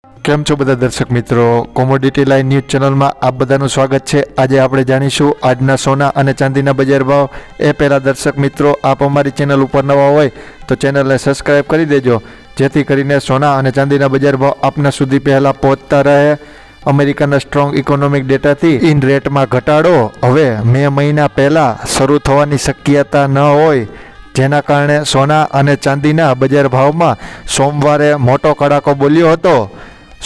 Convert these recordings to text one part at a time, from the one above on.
કેમ છો બધા દર્શક મિત્રો, કોમોડિટી લાઈન ન્યૂઝ ચેનલમાં આપ બધાનું સ્વાગત છે। આજે આપણે જાણીશું આજના સોના અને ચાંદીના બજાર ભાવ। એ પહેલાં દર્શક મિત્રો, આપ અમારી ચેનલ ઉપર નવા હોય તો ચેનલને સબસ્ક્રાઈબ કરી દેજો, જેથી કરીને સોના અને ચાંદીના બજાર ભાવ આપના સુધી પહેલાં પહોંચતા રહે। અમેરિકાના સ્ટ્રોંગ ઇકોનોમિક ડેટાથી ઇન રેટમાં ઘટાડો હવે મે મહિના પહેલાં શરૂ થવાની શક્યતા ન હોય, જેના કારણે સોના અને ચાંદીના બજાર ભાવમાં સોમવારે મોટો કડાકો બોલ્યો હતો।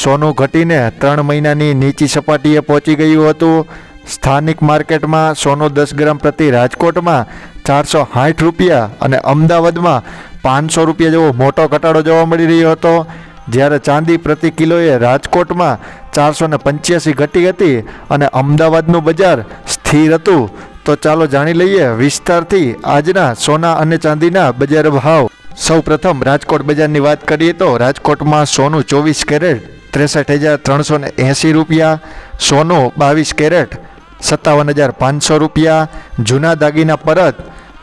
સોનું ઘટીને 3 મહિનાની નીચી સપાટીએ પહોંચી ગયું હતું। સ્થાનિક માર્કેટમાં સોનું 10 ગ્રામ પ્રતિ રાજકોટમાં 460 રૂપિયા અને અમદાવાદમાં 500 રૂપિયા જેવો મોટો ઘટાડો જોવા મળી રહ્યો હતો, જ્યારે ચાંદી પ્રતિ કિલોએ રાજકોટમાં 485 ઘટી હતી અને અમદાવાદનું બજાર સ્થિર હતું। તો ચાલો જાણી લઈએ વિસ્તારથી આજના સોના અને ચાંદીના બજાર ભાવ। સૌપ્રથમ રાજકોટ બજારની વાત કરીએ તો રાજકોટમાં સોનું 24 કેરેટ 63,380 રૂપિયા, સોનું 22 કેરેટ 57,500 રૂપિયા, જૂના દાગીના પરત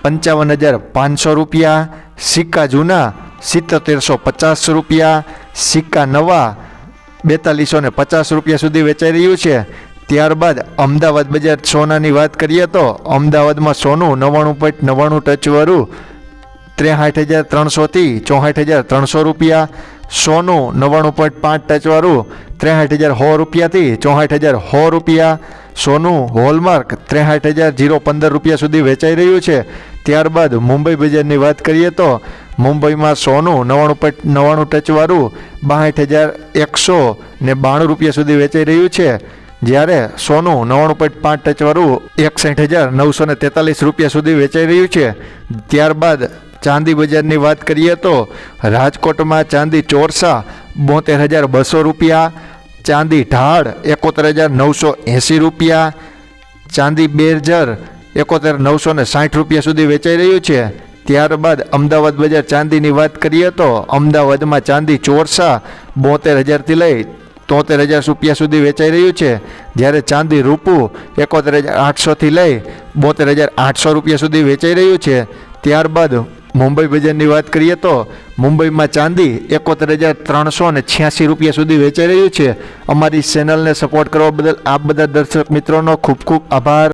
55,500 રૂપિયા, સિક્કા જૂના 7750 રૂપિયા, સિક્કા નવા 4250 રૂપિયા સુધી વેચાઈ રહ્યું છે। ત્યારબાદ અમદાવાદ બજાર સોનાની વાત કરીએ તો અમદાવાદમાં સોનું 99.99 ટચવાળું 63,300થી 64,300 રૂપિયા, સોનું 99.5 ટચવાળું 63,100 રૂપિયાથી 64,100 રૂપિયા, સોનું હોલમાર્ક 63,015 રૂપિયા સુધી વેચાઈ રહ્યું છે। ત્યારબાદ મુંબઈ બજારની વાત કરીએ તો મુંબઈમાં સોનું 99.99 ટચવાળું 62,192 રૂપિયા સુધી વેચાઈ રહ્યું છે, જ્યારે સોનું 99.5 ટચવાળું 61,943 રૂપિયા સુધી વેચાઈ રહ્યું છે। ત્યારબાદ ચાંદી બજારની વાત કરીએ તો રાજકોટમાં ચાંદી ચોરસા 72,200 રૂપિયા, ચાંદી ઢાળ 71,980 રૂપિયા, ચાંદી બેરજર 71,960 રૂપિયા સુધી વેચાઈ રહ્યું છે। ત્યારબાદ અમદાવાદ બજાર ચાંદીની વાત કરીએ તો અમદાવાદમાં ચાંદી ચોરસા 72,000થી લઈ 73,000 રૂપિયા સુધી વેચાઈ રહ્યું છે, જ્યારે ચાંદી રૂપું 71,800થી લઈ 72,800 રૂપિયા સુધી વેચાઈ રહ્યું છે। ત્યારબાદ મુંબઈ બજારની વાત કરીએ તો મુંબઈમાં ચાંદી 71,386 રૂપિયા સુધી વેચાઈ રહ્યું છે। અમારી ચેનલને સપોર્ટ કરવા બદલ આપ બધા દર્શક મિત્રોનો ખૂબ ખૂબ આભાર।